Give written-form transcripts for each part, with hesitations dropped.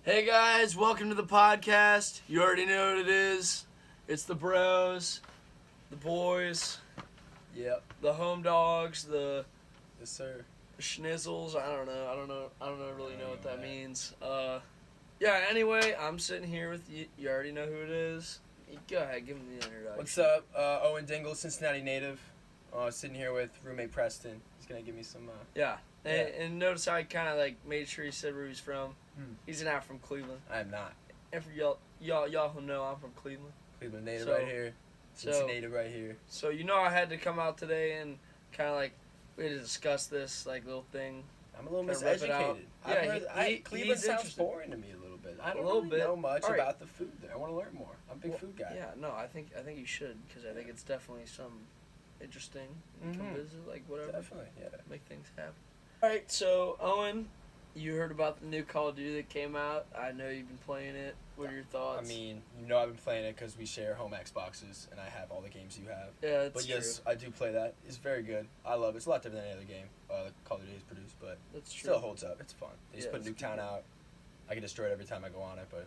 Hey guys, welcome to the podcast. You already know what it is. It's the bros, the boys, Yep. the home dogs, the Yes, sir. schnizzles. I don't really know what that means. Yeah, anyway, I'm sitting here with you. You already know who it is. Go ahead, give him the introduction. What's up? Owen Dingle, Cincinnati native. Sitting here with roommate Preston. He's gonna give me some. Yeah. Yeah. And notice how I kind of like made sure he said where he's from. He's not from Cleveland. I am not. And for y'all who know, I'm from Cleveland. Cleveland native So- right here. Cincinnati native right here. So you know I had to come out today and kind of like we had to discuss this like little thing. I'm a little Kinda rip it out. miseducated. Yeah, Cleveland he's sounds interested. boring to me a little bit. I don't little really bit. know much All right. about the food there. I want to learn more. I'm a big food guy. Yeah, no, I think you should because I think it's definitely some interesting. Come visit, like whatever, Definitely. Yeah. make things happen. All right, so Owen, you heard about the new Call of Duty that came out. I know you've been playing it. What are your I thoughts? mean, you know I've been playing it because we share home Xboxes, and I have all the games you have. yeah, that's But true. yes, I do play that. It's very good. I love it. It's a lot different than any other game Call of Duty has produced, but That's true. still holds up. It's fun. They just Yeah, put it's Nuketown good. out. I get destroyed every time I go on it, but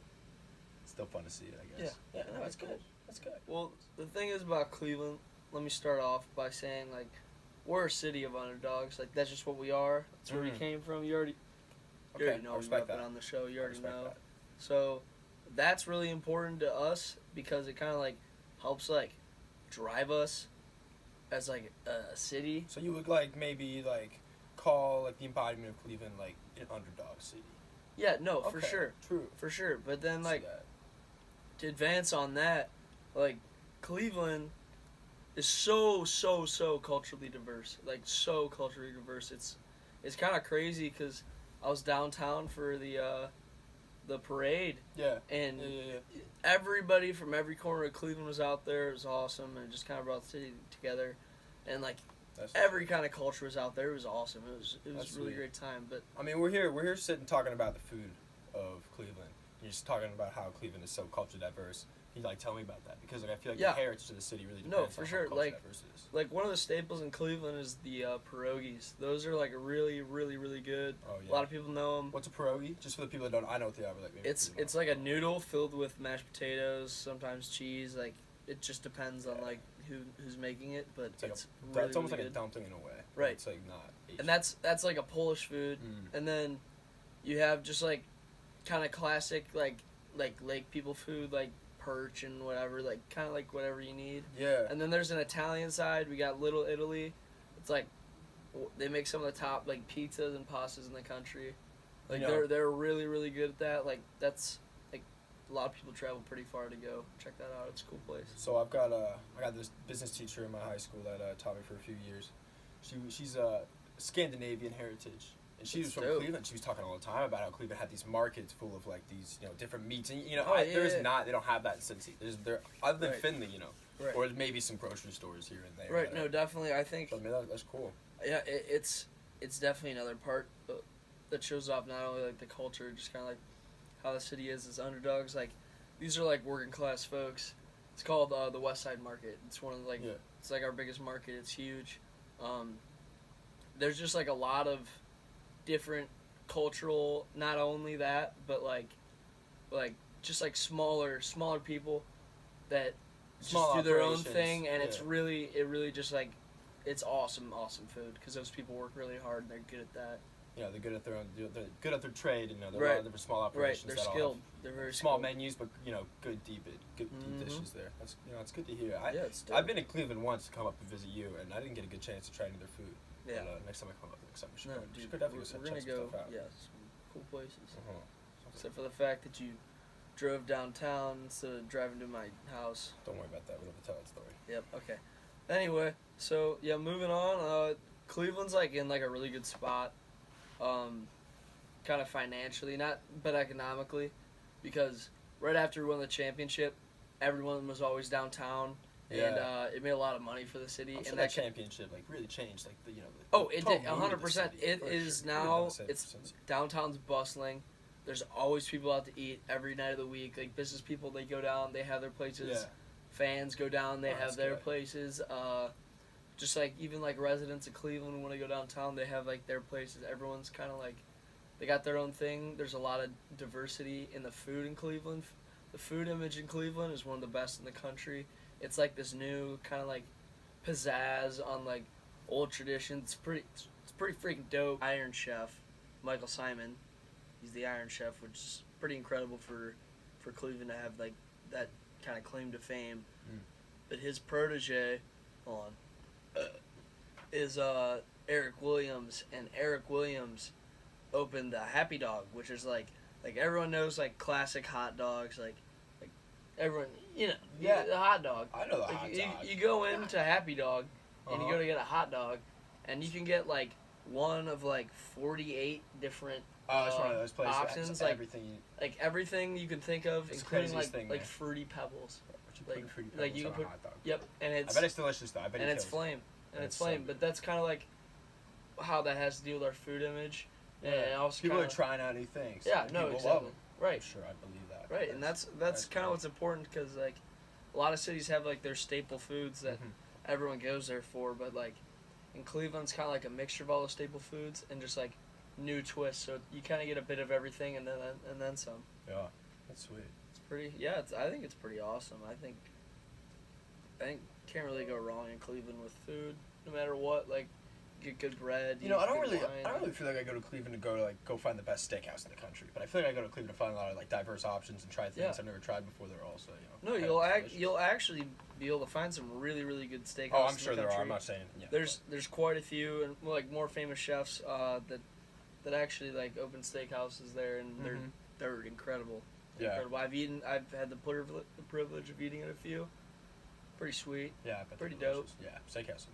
it's still fun to see it, I guess. Yeah, no, that's that's cool. good. That's good. Well, the thing is about Cleveland. Let me start off by saying like we're a city of underdogs. Like that's just what we are. That's where we Mhm. came from. You already Okay, know I we've respect been that. on the show. You I already respect know. that. So that's really important to us because it kind of like helps like drive us as like a city. So you would like maybe like call like the embodiment of Cleveland like an underdog city. Yeah, no, for Okay, sure, True. for sure. But then See like that. to advance on that, like Cleveland is so culturally diverse. Like so culturally diverse. It's kind of crazy because I was downtown for the parade Yeah. and Yeah. everybody from every corner of Cleveland was out there. It was awesome and it just kind of brought the city together. And like That's every kind of culture was out there. It was awesome. It was That's a really sweet. great time. But I mean, we're here sitting talking about the food of Cleveland. You're just talking about how Cleveland is so culture diverse. Can you like tell me about that? Because like I feel like Yeah. the heritage of the city really No, depends for on sure, how culture like- diverse it is. like one of the staples in Cleveland is the pierogies. Those are like really good. Oh yeah. A lot of people know them. What's a pierogi? Just for the people that don't, I know what they are, but like maybe It's people it's don't. like a noodle filled with mashed potatoes, sometimes cheese. Like it just depends on like who's making it, but It's like it's a, really, it's almost really like a good. dumpling in a way. but Right. It's like not Asian. And that's like a Polish food. Mm. And then you have just like kind of classic like lake people food like perch and whatever, like kind of like whatever you need. Yeah. And then there's an Italian side. We got Little Italy. It's like they make some of the top like pizzas and pastas in the country. Like You know- they're really good at that. Like that's like a lot of people travel pretty far to go check that out. It's a cool place. So I got this business teacher in my high school that taught me for a few years. She's Scandinavian heritage. And she was That's from dope. Cleveland. She was talking all the time about how Cleveland had these markets full of like these different meats, and Oh, yeah, there's yeah. not, they don't have that in Cincy. There other than Right. Finley, Right. or maybe some grocery stores here and there. Right. No, definitely. I think So, I mean that's cool. yeah, it's definitely another part that shows off not only like the culture, just kind of like how the city is as underdogs. Like these are like working class folks. It's called the West Side Market. It's one of like Yeah. it's like our biggest market. It's huge. There's just like a lot of different cultural. Not only that, but like just like smaller people that Small just do their own operations, thing, and yeah. it really just like it's awesome food because those people work really hard and they're good at that. They're good at their own. They're good at their trade, and there are a lot Right. of different small Right, operations. they're that all skilled. have They're very small skilled. menus, but good deep Mhm. dishes there. That's it's good to hear. Yeah, it's dope. I've been to Cleveland once to come up and visit you, and I didn't get a good chance to try any of their food. Yeah. But, next time I come up, next time we should No, go. dude, Should definitely we're check gonna some go. stuff out. Yeah, some cool places. Uh-huh. Except for the fact that you drove downtown instead of driving to my house. Don't worry about that. We don't have to tell that story. Yep. Okay. Anyway, so yeah, moving on. Cleveland's like in like a really good spot, kind of financially, but economically, because right after we won the championship, everyone was always downtown, and Yeah. it made a lot of money for the city. I'm sure and that championship like really changed like the Oh, the it total did, mood of the 100%. city, It for is sure. now- Really not the same it's- since- downtown's bustling. There's always people out to eat every night of the week. Like business people, they go down, they have their places. Yeah. Fans go down, they Oh, have that's their good. places. Just like even like residents of Cleveland when they go downtown, they have like their places. Everyone's kind of like they got their own thing. There's a lot of diversity in the food in Cleveland. The food image in Cleveland is one of the best in the country. It's like this new kind of like pizzazz on like old traditions. It's pretty freaking dope. Iron Chef, Michael Simon, he's the Iron Chef, which is pretty incredible for Cleveland to have like that kind of claim to fame. But his protege, is Eric Williams, and Eric Williams opened a Happy Dog, which is like everyone knows like classic hot dogs, like everyone Yeah. the hot dog. I know the Like, hot you, dog. you go into Happy Dog and you Uh-huh. go to get a hot dog, and you can get like one of like 48 different Oh, it's one of those places. options, That's like everything you you can think of, It's the including craziest like thing, like man. fruity pebbles. What you like- put in Fruity like Pebbles you on can a hot dog. Yep, and I it's bet it's delicious though. I bet and it it's kills. flame, and It's it's so flame. good. But that's kind of like how that has to do with our food image. And it also People kinda, are trying out new things. Yeah, and no, people exactly. love 'em. I'm Right, sure, I believe that. right, and that's kind of cool. what's important, because like a lot of cities have like their staple foods that Mhm. everyone goes there for, but like in Cleveland it's kind of like a mixture of all the staple foods and just like new twists. So you kind of get a bit of everything and then some. Yeah, that's sweet. It's pretty. Yeah, I think it's pretty awesome. I think can't really go wrong in Cleveland with food, no matter what. Like, get good bread. You know, eat I don't good really, wine. I don't really feel like I go to Cleveland to go find the best steakhouse in the country. But I feel like I go to Cleveland to find a lot of like diverse options and try things Yeah. I've never tried before. They're also, No, kind you'll of delicious. you'll actually be able to find some really really good steakhouses. Oh, I'm in sure the there are. country. I'm not saying. Yeah, There's quite a few and like more famous chefs that actually like open steakhouses there, and Mhm. they're incredible. Yeah. Incredible. I've had the privilege of eating at a few. Pretty sweet. Yeah, I bet Pretty they're dope. delicious. Yeah, steakhouse.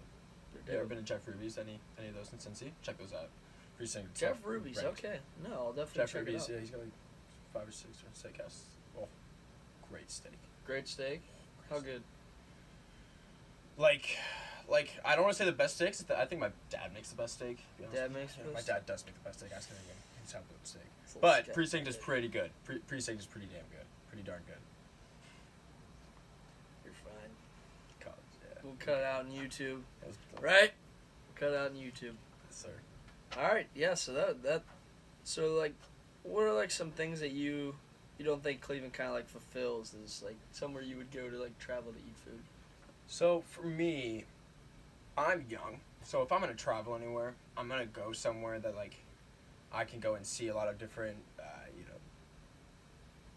They're You ever dope. been to Jeff Ruby's? Any of those in Cincy? Check those out. Precinct. Jeff Ruby's, ranked. okay. No, I'll definitely Jeff check Ruby's. it out. Yeah, he's got like 5 or 6 different steakhouses. Oh, great steak. Great steak. How good? Like I don't want to say the best steaks. I think my dad makes the best steak. To be honest. Dad makes the My best? dad does make the best steak. I was gonna get his how good steak. It's a little But sketchy. Precinct is pretty good. Precinct is pretty damn good. Pretty darn good. You're fine. College, yeah. We'll cut it out on YouTube. That was- Right? Cut it out on YouTube. Yes, sir. All right. Yeah. So so like, what are like some things that you don't think Cleveland kind of like fulfills? Is like somewhere you would go to like travel to eat food. So for me, I'm young. So if I'm gonna travel anywhere, I'm gonna go somewhere that like I can go and see a lot of different,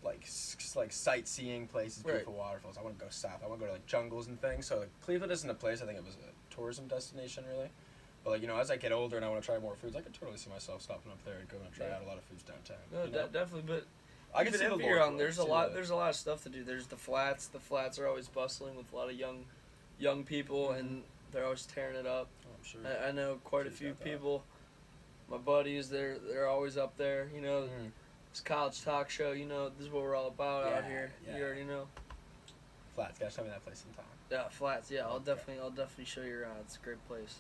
like sightseeing places, Right. beautiful waterfalls. I want to go south. I want to go to like jungles and things. So like, Cleveland isn't a place. I think it was a tourism destination really. But like as I get older and I want to try more foods, I can totally see myself stopping up there and going and try Yeah. out a lot of foods downtown. No, you know? definitely. But I can even see the if you're lore on, for it, there's a see lot. the- There's a lot of stuff to do. There's the flats. The flats are always bustling with a lot of young people, and they're always tearing it up. Oh, I'm sure. I know quite a She's few got that. people. My buddies, they're always up there. Mm. This college talk show. This is what we're all about out Yeah, here. yeah. You already know. Flats, gotta show me that place sometime. Yeah, flats. Yeah, I'll Okay. definitely show you around. It's a great place.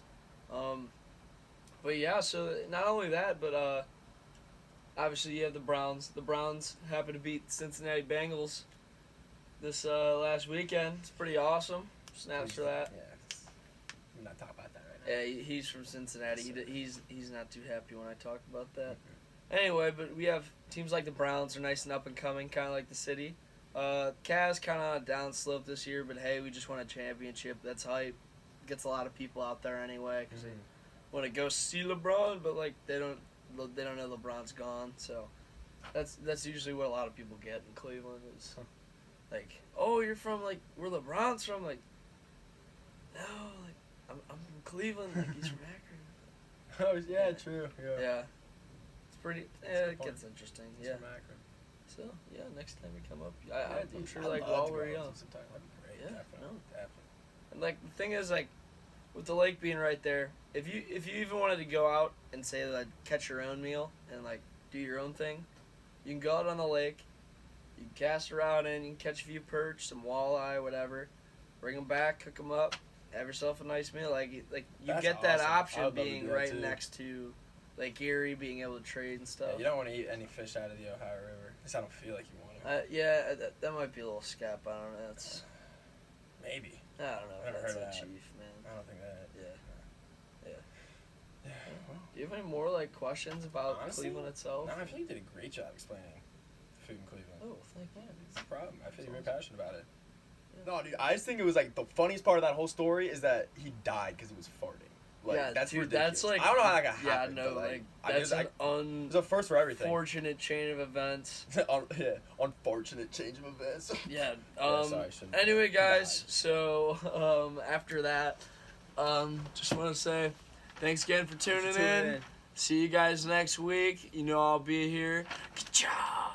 But yeah, so not only that, but obviously you have the Browns. The Browns happen to beat Cincinnati Bengals this last weekend. It's pretty awesome. Snaps for that. Yeah. I'm not talking about that right now. Yeah, he's from Cincinnati. He's not too happy when I talk about that. Mhm. Anyway, but we have teams like the Browns are nice and up and coming, kind of like the city. Cavs kind of on a down slope this year, but hey, we just won a championship. That's hype. Gets a lot of people out there anyway because they want to go see LeBron, but like they don't know LeBron's gone. So that's usually what a lot of people get in Cleveland is like, oh, you're from like where LeBron's from, like no, like I'm from Cleveland, like he's from Akron. Oh yeah, true. Yeah. Yeah, it's pretty. That's a Yeah, good it point. gets interesting. He's Yeah. from Akron. So yeah, next time you come up, Yeah, I'm dude, sure I'd like love while to we're go young. sometime. That'd be great. Yeah, Definitely. no. Definitely. And like the thing is, like with the lake being right there, if you even wanted to go out and say like catch your own meal and like do your own thing, you can go out on the lake, you can cast a rod in, you can catch a few perch, some walleye, whatever, bring them back, cook them up, have yourself a nice meal. Like you That's get that awesome. I option would love to being do that, right too. next to Lake Erie, being able to trade and stuff. Yeah, you don't want to eat any fish out of the Ohio River. At least I don't feel like you want to. Yeah, that might be a little scap. I don't know. That's Maybe. I don't know. Never if that's heard of a that. chief, man. I don't think that. Yeah. Yeah. Well, you have any more like questions about Honestly, Cleveland itself? No, I feel like you did a great job explaining food in Cleveland. Oh, thank you. No problem. I feel you're very passionate about it. No, dude, I just think it was like the funniest part of that whole story is that he died because he was farting. Like, yeah, that's dude, ridiculous. that's like I don't know how that got yeah, happened. no, but, like I that's just, an it's a first for everything. unfortunate chain of events. Yeah, unfortunate change of events. Yeah. Sorry, I shouldn't- Anyway, guys, died. so after that, just want to say thanks again for tuning in. See you guys next week. You know I'll be here. Ka-chow!